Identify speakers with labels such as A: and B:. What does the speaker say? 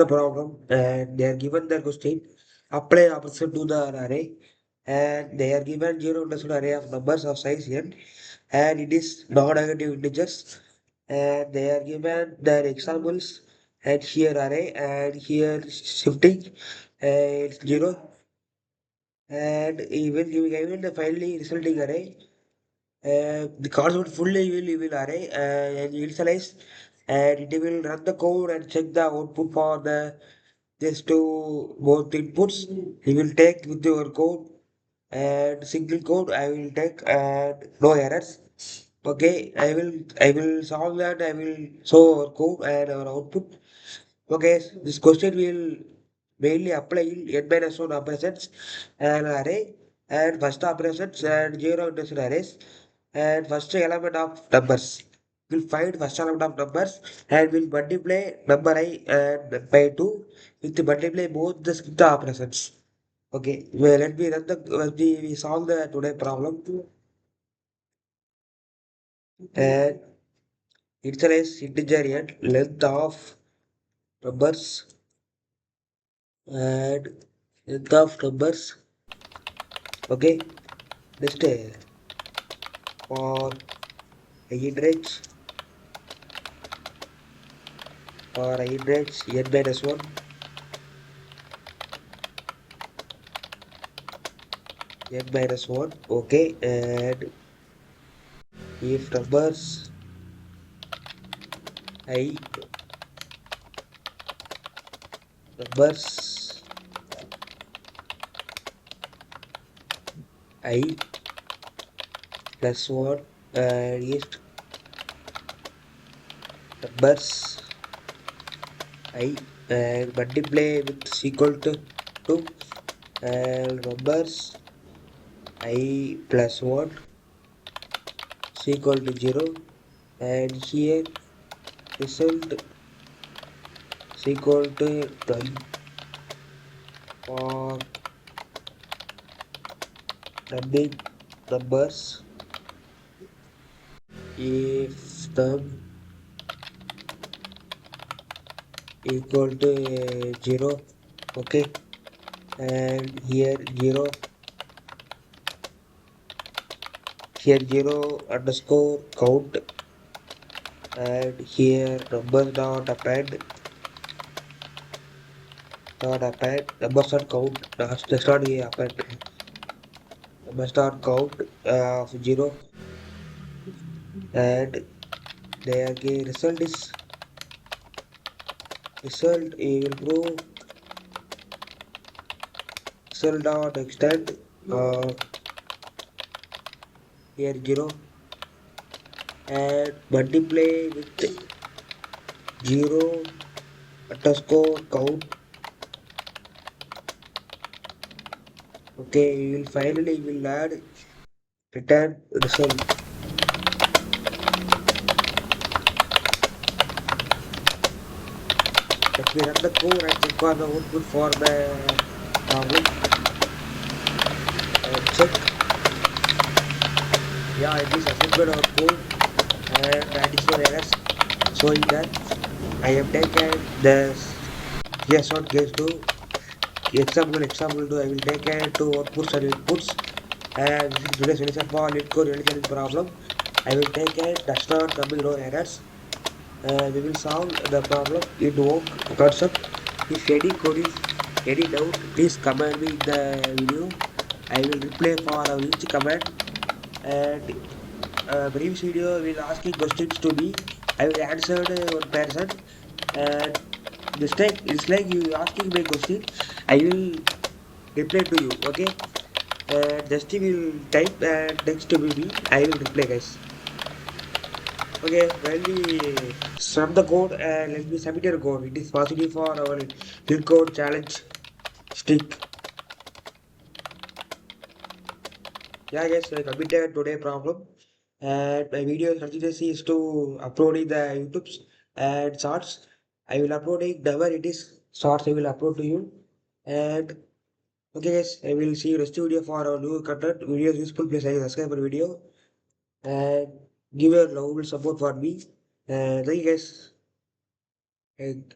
A: the problem and they are given the question, apply opposite to the array and they are given 0 decimal array of numbers of size n and it is non-negative integers and they are given their examples and here array and here shifting and 0 and even the finally resulting array the concept fully will array and initialize and it will run the code and check the output for the just to both inputs. He will take with your code and single code I will take and no errors. Okay, I will solve that. I will show our code and our output. Okay, this question will mainly apply in n minus 1 operations and array and first operations and zero intention arrays and first element of numbers. We'll find first element of numbers and we'll multiply number I and by 2 with the multiply both the script operations. Okay, well, let me run the we solve the today problem and initialize integer at length of numbers and length of numbers. Okay, next for index or index n minus 1 n minus 1. Okay, and if I numbers I plus 1 and if numbers I and multiply with is equal to 2 and numbers I plus 1 is equal to 0 and here result is equal to 12 for running numbers if num equal to 0. Okay, and here 0 underscore count and here numbers dot append numbers dot count that's not a append numbers dot count of 0 and their result will prove result dot extend here 0 and multiply with 0 underscore count. Okay, we will finally will add return result. Let me run the code and check for the output for the problem and check. Yeah, it is accepted our code and that is no errors showing that I have taken the yes on case 2 example 2 I will take two outputs and inputs and this is today's solution for leetcode challenge problem. I will take it does not coming no errors. We will solve the problem in work concept. If any query, any doubt, please comment me in the video. I will reply for each comment. And previous video will asking questions to me. I will answer one person. And this time it's like you asking my question. I will reply to you. Okay. Just you will type and text to me. I will reply, guys. Okay, when we sum the code and let me submit your code. It is positive for our lead code challenge stick. Yeah, guys, I completed today problem. And my video strategy is to uploading the YouTube's and shorts. I will uploading whenever it is shorts. I will upload to you. And okay, guys, I will see you next video for our new content. Video is useful. Please like subscribe our video and give your lovable support for me. And thank you, guys. And